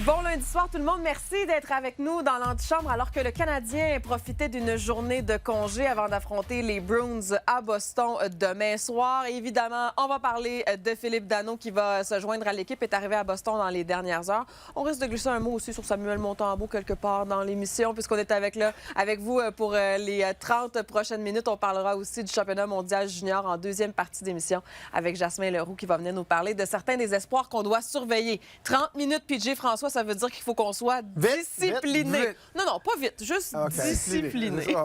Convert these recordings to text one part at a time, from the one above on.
Bon lundi soir tout le monde, merci d'être avec nous dans l'antichambre alors que le Canadien profitait d'une journée de congé avant d'affronter les Bruins à Boston demain soir. Et évidemment, on va parler de Philippe Danault qui va se joindre à l'équipe, est arrivé à Boston dans les dernières heures. On risque de glisser un mot aussi sur Samuel Montembeault quelque part dans l'émission puisqu'on est avec vous pour les 30 prochaines minutes. On parlera aussi du championnat mondial junior en deuxième partie d'émission avec Jasmin Leroux qui va venir nous parler de certains des espoirs qu'on doit surveiller. 30 minutes, PJ François, ça veut dire qu'il faut qu'on soit discipliné. Vite. Non, pas vite, juste discipliné.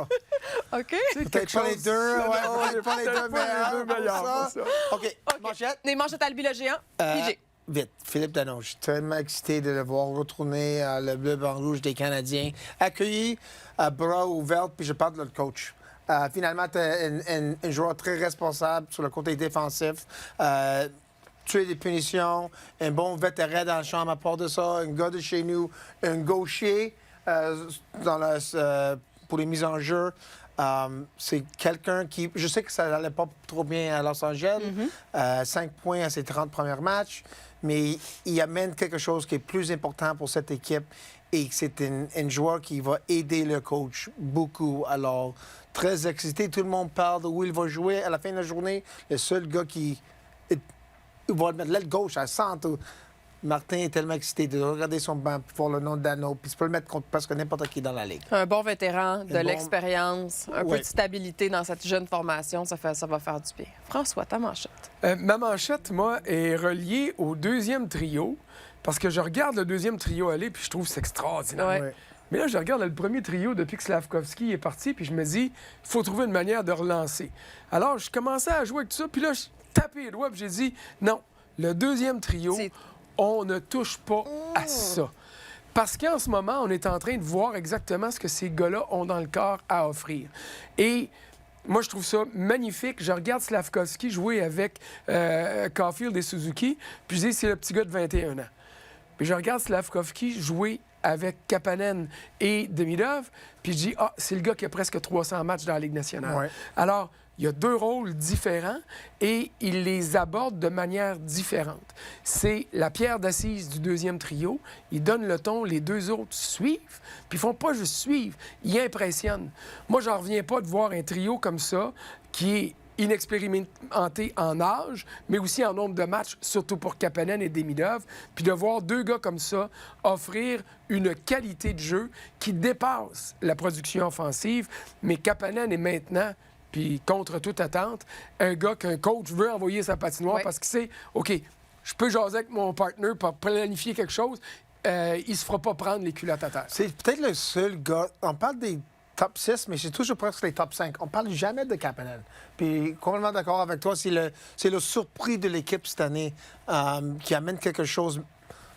OK? Peut-être pas les deux. Ouais, pas les deux meilleurs. OK, manchette. Les manchettes à Albi le géant, PJ. Vite, Philippe Danault. Je suis tellement excité de le voir retourner le bleu, blanc, rouge des Canadiens. Accueilli à bras ouverts, puis je parle de notre coach. Finalement, tu es un joueur très responsable sur le côté défensif. Tuer des punitions, un bon vétéran dans la chambre à part de ça, un gars de chez nous, un gaucher pour les mises en jeu. C'est quelqu'un qui... Je sais que ça n'allait pas trop bien à Los Angeles, 5 points à ses 30 premiers matchs, mais il amène quelque chose qui est plus important pour cette équipe et c'est un joueur qui va aider le coach beaucoup. Alors, très excité, tout le monde parle de où il va jouer à la fin de la journée. Le seul gars qui... Il va mettre l'aile gauche à centre. Martin est tellement excité de regarder son banc pour le nom de Danault, puis il peut le mettre contre presque n'importe qui dans la ligue. Un bon vétéran, de l'expérience, un peu de stabilité dans cette jeune formation, ça va faire du bien. François, ta manchette. Ma manchette, moi, est reliée au deuxième trio, parce que je regarde le deuxième trio aller, puis je trouve que c'est extraordinaire. Ouais. Mais là, je regarde le premier trio depuis que Slavkovski est parti, puis je me dis, il faut trouver une manière de relancer. Alors, je commençais à jouer avec tout ça, puis là, je tapais les doigts, puis j'ai dit, non, le deuxième trio, on ne touche pas à ça. Parce qu'en ce moment, on est en train de voir exactement ce que ces gars-là ont dans le corps à offrir. Et moi, je trouve ça magnifique. Je regarde Slavkovski jouer avec Caulfield et Suzuki, puis je dis, c'est le petit gars de 21 ans. Puis je regarde Slavkovski jouer avec Kapanen et Demidov, puis je dis, c'est le gars qui a presque 300 matchs dans la Ligue nationale. Ouais. Alors, il y a deux rôles différents et il les aborde de manière différente. C'est la pierre d'assise du deuxième trio. Il donne le ton, les deux autres suivent, puis ils font pas juste suivre, ils impressionnent. Moi, j'en reviens pas de voir un trio comme ça qui est inexpérimenté en âge, mais aussi en nombre de matchs, surtout pour Kapanen et Demidov, puis de voir deux gars comme ça offrir une qualité de jeu qui dépasse la production offensive, mais Kapanen est maintenant, puis contre toute attente, un gars qu'un coach veut envoyer sa patinoire parce qu'il sait, OK, je peux jaser avec mon partner pour planifier quelque chose, il se fera pas prendre les culottes à terre. C'est peut-être le seul gars... On parle des top 6, mais c'est toujours presque les top 5. On parle jamais de Kapanen. Puis, complètement d'accord avec toi, c'est le surpris de l'équipe cette année qui amène quelque chose.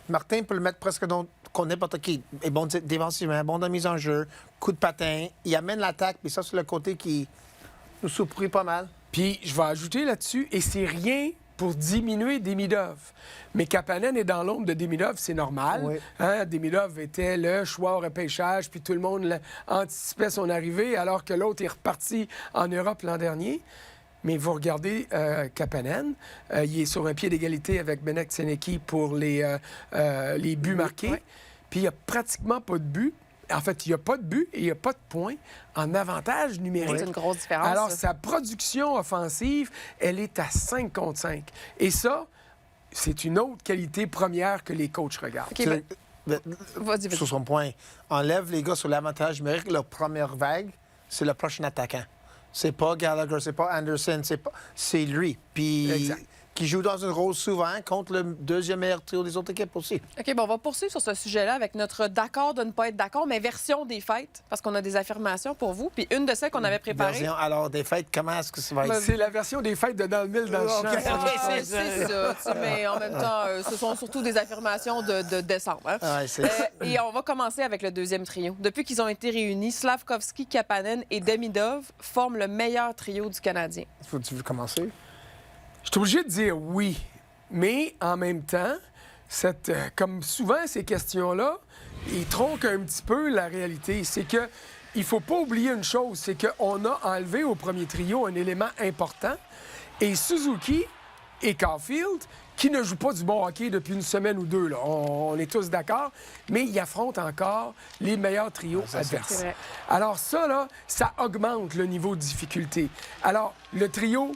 Martin peut le mettre presque contre n'importe qui. Il est bon défensivement, bon dans la mise en jeu, coup de patin. Il amène l'attaque, puis ça, c'est le côté qui nous surprit pas mal. Puis, je vais ajouter là-dessus, et c'est rien pour diminuer Demidov. Mais Kapanen est dans l'ombre de Demidov, c'est normal. Oui. Hein? Demidov était le choix au repêchage, puis tout le monde anticipait son arrivée, alors que l'autre est reparti en Europe l'an dernier. Mais vous regardez Kapanen, il est sur un pied d'égalité avec Benek Seneki pour les buts marqués. Oui. Puis il n'y a pratiquement pas de but. En fait, il n'y a pas de but et il n'y a pas de points en avantage numérique. C'est une grosse différence. Alors, sa production offensive, elle est à 5 contre 5. Et ça, c'est une autre qualité première que les coachs regardent. Okay, vas-y. Sur son point, enlève les gars sur l'avantage numérique, leur première vague, c'est le prochain attaquant. C'est pas Gallagher, c'est pas Anderson, c'est lui. Puis... Exact. Qui joue dans un rôle souvent contre le deuxième meilleur trio des autres équipes aussi. OK, bon, on va poursuivre sur ce sujet-là avec notre d'accord de ne pas être d'accord, mais version des fêtes, parce qu'on a des affirmations pour vous. Puis une de celles qu'on avait préparées... Alors, des fêtes, comment est-ce que ça va être? C'est la version des fêtes de dans le mille dans le champ. C'est ça. Mais en même temps, ce sont surtout des affirmations de décembre. Hein? Et on va commencer avec le deuxième trio. Depuis qu'ils ont été réunis, Slavkovski, Kapanen et Demidov forment le meilleur trio du Canadien. Tu veux commencer? Je suis obligé de dire oui, mais en même temps, comme souvent ces questions-là, ils tronquent un petit peu la réalité. C'est que il faut pas oublier une chose, c'est qu'on a enlevé au premier trio un élément important et Suzuki et Caulfield, qui ne jouent pas du bon hockey depuis une semaine ou deux. Là. On est tous d'accord, mais ils affrontent encore les meilleurs trios adverses. C'est vrai. Alors ça, là, ça augmente le niveau de difficulté. Alors, le trio...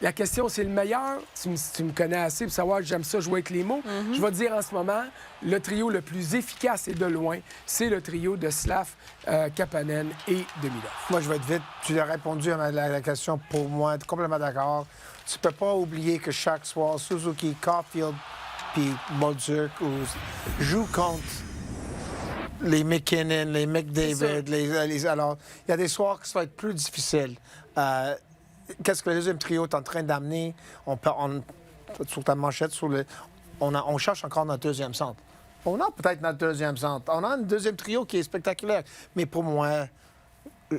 La question, c'est le meilleur. Tu me connais assez pour savoir que j'aime ça jouer avec les mots. Je vais te dire en ce moment, le trio le plus efficace et de loin, c'est le trio de Slav, Kapanen et Demidov. Moi, je vais être vite. Tu as répondu à la question pour moi. Complètement d'accord. Tu peux pas oublier que chaque soir, Suzuki, Caulfield puis Bolduc jouent contre les McKinnon, les McDavid. Alors, il y a des soirs qui vont être plus difficiles. Qu'est-ce que le deuxième trio est en train d'amener? Sur ta manchette, on cherche encore notre deuxième centre. On a peut-être notre deuxième centre. On a un deuxième trio qui est spectaculaire. Mais pour moi,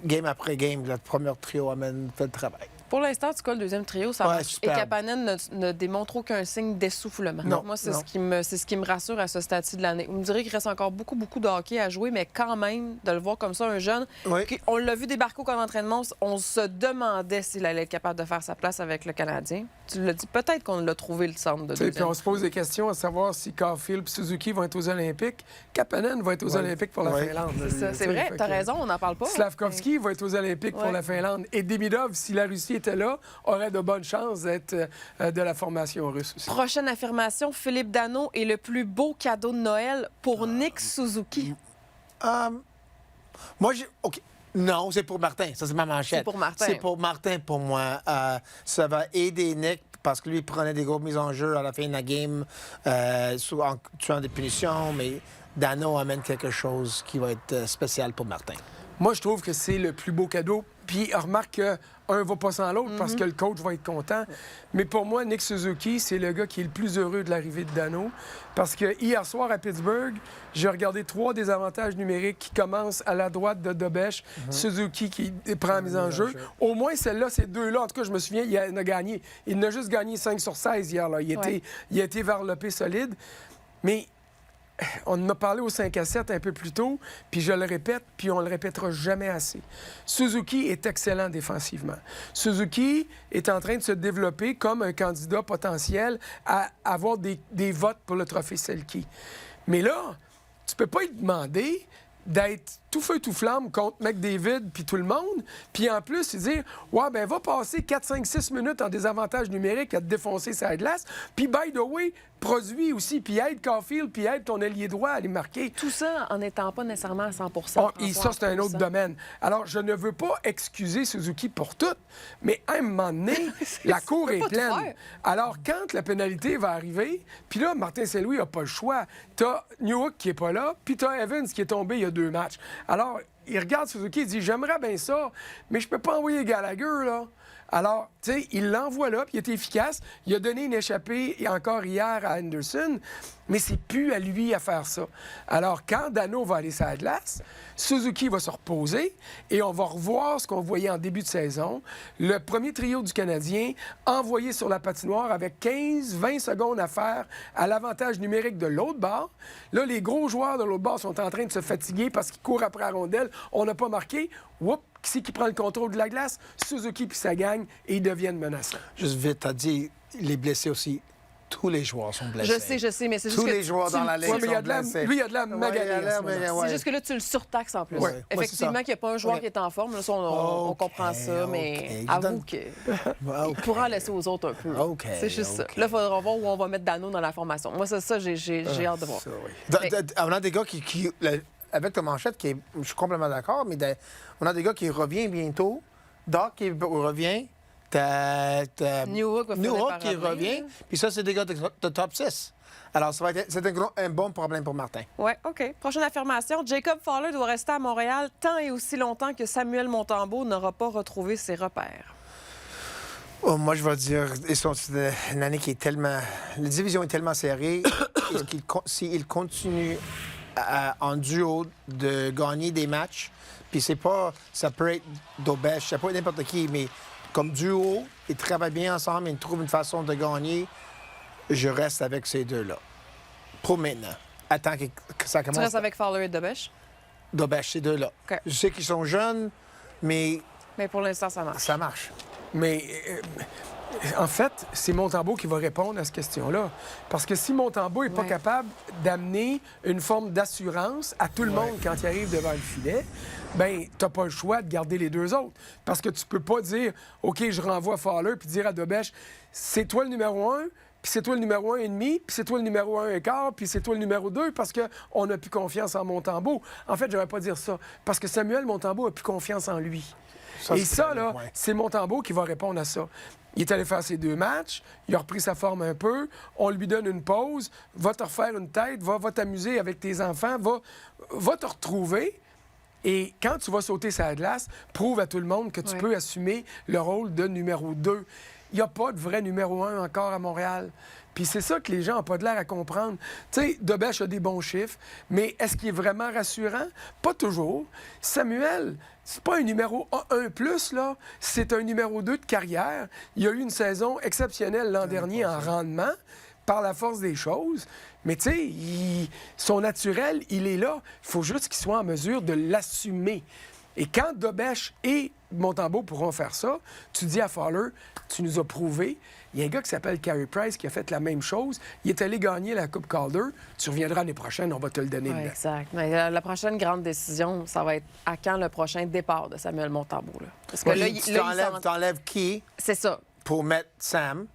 game après game, le premier trio fait le travail. Pour l'instant, en tout cas, le deuxième trio, ça Ouais, marche. Et superbe. Kapanen ne démontre aucun signe d'essoufflement. Non, Moi, c'est non. ce qui me rassure à ce stade-ci de l'année. Vous me direz qu'il reste encore beaucoup de hockey à jouer, mais quand même, de le voir comme ça, un jeune, Oui. on l'a vu débarquer au camp d'entraînement, on se demandait s'il allait être capable de faire sa place avec le Canadien. Tu l'as dit, peut-être qu'on l'a trouvé le centre de Puis deuxième. on se pose des questions à savoir si Caulfield et Suzuki vont être aux Olympiques. Kapanen va être aux Olympiques pour la Ouais. Finlande. C'est ça, c'est vrai, t'as raison, on n'en parle pas. Slavkovski va être aux Olympiques pour Ouais. la Finlande. Et Demidov, si la Russie était là, aurait de bonnes chances d'être de la formation russe aussi. Prochaine affirmation, Philippe Danault est le plus beau cadeau de Noël pour Nick Suzuki. Moi, OK. Non, c'est pour Martin. Ça, c'est ma manchette. C'est pour Martin. C'est pour Martin, pour moi. Ça va aider Nick parce que lui, il prenait des grosses mises en jeu à la fin de la game, en tuant des punitions, mais Dano amène quelque chose qui va être spécial pour Martin. Moi, je trouve que c'est le plus beau cadeau. Puis, remarque qu'un ne va pas sans l'autre parce que le coach va être content. Mais pour moi, Nick Suzuki, c'est le gars qui est le plus heureux de l'arrivée de Dano. Parce que hier soir, à Pittsburgh, j'ai regardé 3 désavantages numériques qui commencent à la droite de Dobesch. Suzuki qui prend la mise en jeu. Au moins, celle-là, ces deux-là, en tout cas, je me souviens, il en a gagné. Il en a juste gagné 5 sur 16 hier. Là. Il a été varlopé solide. Mais... on en a parlé au 5 à 7 un peu plus tôt, puis je le répète, puis on le répétera jamais assez. Suzuki est excellent défensivement. Suzuki est en train de se développer comme un candidat potentiel à avoir des votes pour le trophée Selke. Mais là, tu peux pas lui demander d'être tout feu, tout flamme contre McDavid puis tout le monde, puis en plus, il dire « Ouais, ben va passer 4, 5, 6 minutes en désavantage numérique à te défoncer sa glace, puis by the way, produit aussi, puis aide Caulfield, puis aide ton ailier droit à aller marquer. » Tout ça en n'étant pas nécessairement à 100 Et ça, c'est un autre domaine. Alors, je ne veux pas excuser Suzuki pour tout, mais à un moment donné, la cour peut est pas tout pleine. faire. Alors, quand la pénalité va arriver, puis là, Martin Saint-Louis n'a pas le choix. T'as Newhook qui n'est pas là, puis t'as Evans qui est tombé il y a 2 matchs. Alors, il regarde Suzuki, il dit « J'aimerais bien ça, mais je peux pas envoyer Gallagher, là. » Alors, tu sais, il l'envoie là, puis il est efficace. Il a donné une échappée encore hier à Anderson, mais c'est plus à lui à faire ça. Alors, quand Dano va aller sur la glace, Suzuki va se reposer et on va revoir ce qu'on voyait en début de saison. Le premier trio du Canadien envoyé sur la patinoire avec 15-20 secondes à faire à l'avantage numérique de l'autre bord. Là, les gros joueurs de l'autre bord sont en train de se fatiguer parce qu'ils courent après la rondelle. On n'a pas marqué. Whoop! Qui c'est qui prend le contrôle de la glace? Suzuki puis sa gang, et ils deviennent menaçants. Juste vite, t'as dit, les blessés aussi. Tous les joueurs sont blessés. Je sais, mais c'est juste Tous que les joueurs dans la ligue Ouais, mais il y a sont de la, blessés. lui, il y a de la Ouais, magané il y a en ce l'air, moment. mais C'est ouais. juste que là, tu le surtaxes en plus. Ouais, c'est Effectivement, ça. qu'il n'y a pas un joueur Ouais. qui est en forme. Là, ça, on OK, comprend ça, mais OK. avoue qu'il OK. pourra en laisser aux autres un peu. OK, C'est juste ça. OK. Là, il faudra voir où on va mettre Dano dans la formation. Moi, c'est ça, j'ai hâte de voir. Ça, oui. On a des gars avec ta manchette, je suis complètement d'accord, mais on a des gars qui reviennent bientôt. Doc qui revient. T'as Newhook va finir par qui revenir. revient. Puis ça, c'est des gars de top 6. Alors, c'est un bon problème pour Martin. Oui, OK. Prochaine affirmation. Jacob Fowler doit rester à Montréal tant et aussi longtemps que Samuel Montembeault n'aura pas retrouvé ses repères. Oh, moi, je vais dire, c'est une année qui est tellement... La division est tellement serrée. S'il continue en duo de gagner des matchs, puis c'est pas... Ça peut être Dobesch, ça peut être n'importe qui, mais comme duo, ils travaillent bien ensemble, ils trouvent une façon de gagner. Je reste avec ces deux-là. Pour maintenant. Attends que ça commence. Tu restes avec Fowler et Dobesch? Dobesch, ces deux-là. OK. Je sais qu'ils sont jeunes, mais Mais pour l'instant, ça marche. ça marche. Mais En fait, c'est Montembeault qui va répondre à cette question-là. Parce que si Montembeault n'est pas capable d'amener une forme d'assurance à tout le monde quand il arrive devant le filet, bien, tu n'as pas le choix de garder les deux autres. Parce que tu peux pas dire, OK, je renvoie Fowler, puis dire à Dobèche, c'est toi le numéro 1, puis c'est toi le numéro 1,5, puis c'est toi le numéro 1,15, puis c'est toi le numéro 2, parce qu'on n'a plus confiance en Montembeault. En fait, je n'aurais pas dire ça. Parce que Samuel Montembeault n'a plus confiance en lui. Et ça, là, c'est Montembeault qui va répondre à ça. Il est allé faire ses 2 matchs, il a repris sa forme un peu, on lui donne une pause, va te refaire une tête, va t'amuser avec tes enfants, va te retrouver. Et quand tu vas sauter sa glace, prouve à tout le monde que tu peux assumer le rôle de numéro 2. Il n'y a pas de vrai numéro 1 encore à Montréal. Puis c'est ça que les gens n'ont pas de l'air à comprendre. Tu sais, Dobèche a des bons chiffres, mais est-ce qu'il est vraiment rassurant? Pas toujours. Samuel, c'est pas un numéro 1+, là. C'est un numéro 2 de carrière. Il a eu une saison exceptionnelle l'an dernier en rendement, par la force des choses. Mais tu sais, son naturel, il est là. Il faut juste qu'il soit en mesure de l'assumer. Et quand Dobèche et Montembeault pourront faire ça, tu dis à Fowler, tu nous as prouvé. Il y a un gars qui s'appelle Carey Price qui a fait la même chose. Il est allé gagner la Coupe Calder. Tu reviendras l'année prochaine, on va te le donner. Ouais, exact. Mais la prochaine grande décision, ça va être à quand le prochain départ de Samuel Montembeault. Là? Parce que tu t'enlèves qui C'est ça. pour mettre Sam?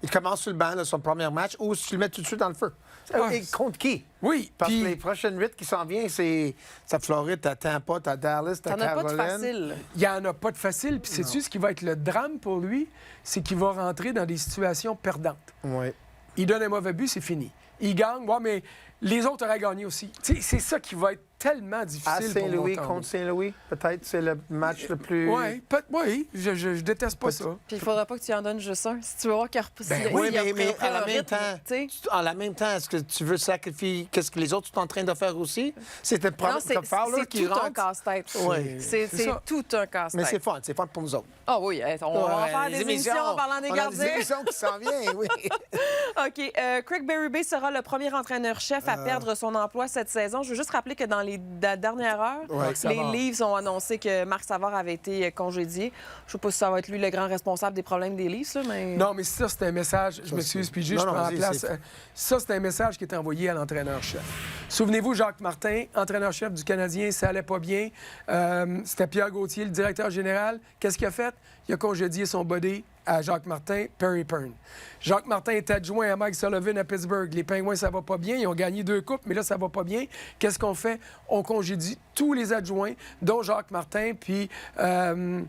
Il commence sur le banc de son premier match ou tu le mets tout de suite dans le feu? Et contre qui? Oui. Parce que les prochaines 8 qui s'en viennent, c'est Floride, t'as Tampa, t'as Dallas, t'as Caroline. T'en as pas de facile. Il n'y en a pas de facile. Puis sais-tu ce qui va être le drame pour lui? C'est qu'il va rentrer dans des situations perdantes. Oui. Il donne un mauvais but, c'est fini. Il gagne, ouais, mais les autres auraient gagné aussi. C'est ça qui va être tellement difficile À pour Saint-Louis, Montembeault. contre Saint-Louis, peut-être, c'est le match le plus... Oui, je déteste pas ça. Puis il faudra pas que tu en donnes juste un. Si tu veux voir qu'il Oui, mais à la même temps, est-ce que tu veux sacrifier qu'est-ce que les autres sont en train de faire aussi? C'était comme Fowler qui rentre. C'est tout un casse-tête. Oui. C'est tout un casse-tête. Mais c'est fun pour nous autres. Ah oui, on va faire des émissions en parlant des gardiens. Des émissions qui s'en viennent, oui. OK. Craig Berube sera le premier entraîneur-chef à perdre son emploi cette saison. Je veux juste rappeler que dans la dernière heure, les Leafs ont annoncé que Marc Savard avait été congédié. Je ne sais pas si ça va être lui le grand responsable des problèmes des Leafs, là, mais... Non, mais ça, c'est un message. Je m'excuse, puis juste, je prends la place. Ça, c'est un message qui est envoyé à l'entraîneur-chef. Souvenez-vous, Jacques Martin, entraîneur-chef du Canadien, ça allait pas bien. C'était Pierre Gauthier, le directeur général. Qu'est-ce qu'il a fait? Il a congédié son body à Jacques Martin, Perry Pern. Jacques Martin est adjoint à Mike Sullivan à Pittsburgh. Les Pingouins, ça va pas bien. Ils ont gagné 2 coupes, mais là, ça va pas bien. Qu'est-ce qu'on fait? On congédie tous les adjoints, dont Jacques Martin, puis... attends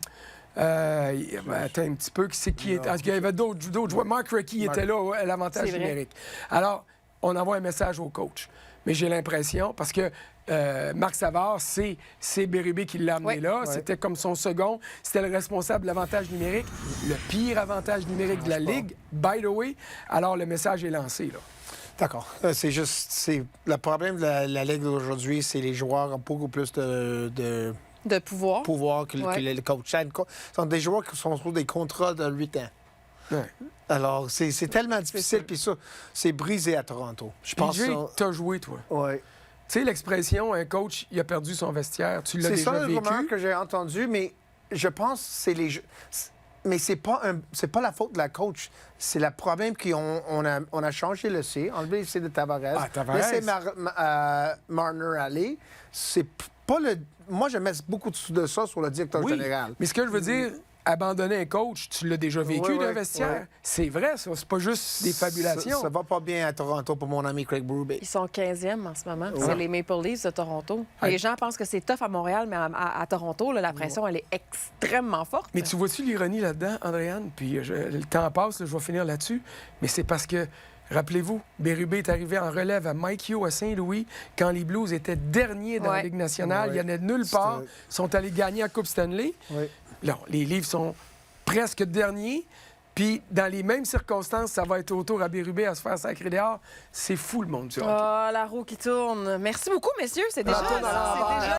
un petit peu, qui est... Il y avait d'autres joueurs. Mark Recchi était là, à l'avantage numérique. Alors, on envoie un message au coach. Mais j'ai l'impression, parce que Marc Savard, c'est Berube qui l'a amené là. C'était comme son second. C'était le responsable de l'avantage numérique. Le pire avantage numérique de la Ligue, by the way. Alors, le message est lancé, là. D'accord. C'est juste... Le problème de la Ligue d'aujourd'hui, c'est les joueurs ont beaucoup plus de pouvoir que le coach. Ce sont des joueurs qui sont sur des contrats de 8 ans. Ouais. Alors, c'est tellement difficile, puis ça, c'est brisé à Toronto. Je pense PJ, que t'as joué, toi. Oui. Tu sais, l'expression, un coach, il a perdu son vestiaire. Tu l'as déjà vécu. C'est ça le rumeur que j'ai entendu, mais je pense que c'est les jeux. Mais c'est pas la faute de la coach. C'est le problème qu'on a changé le C, enlevé le C de Tavares. Ah, Tavares. Laissé Marner aller. C'est pas le... Moi, je mets beaucoup de ça sur le directeur général. Mais ce que je veux dire, abandonner un coach, tu l'as déjà vécu d'un vestiaire. C'est vrai, ça. C'est pas juste des fabulations. Ça va pas bien à Toronto pour mon ami Craig Berube. Ils sont 15e en ce moment. C'est les Maple Leafs de Toronto. Les gens pensent que c'est tough à Montréal, mais à Toronto, là, la pression, elle est extrêmement forte. Mais tu vois-tu l'ironie là-dedans, Andréane? Puis le temps passe, là, je vais finir là-dessus. Mais c'est parce que, rappelez-vous, Berube est arrivé en relève à Mike Yeo à Saint-Louis quand les Blues étaient derniers dans la Ligue nationale. Il y en a nulle part. Ils sont allés gagner la Coupe Stanley. Là, les Leafs sont presque derniers. Puis, dans les mêmes circonstances, ça va être au tour à Berube à se faire sacrer dehors. C'est fou, le monde du hockey. Ah, la roue qui tourne. Merci beaucoup, messieurs. C'est déjà...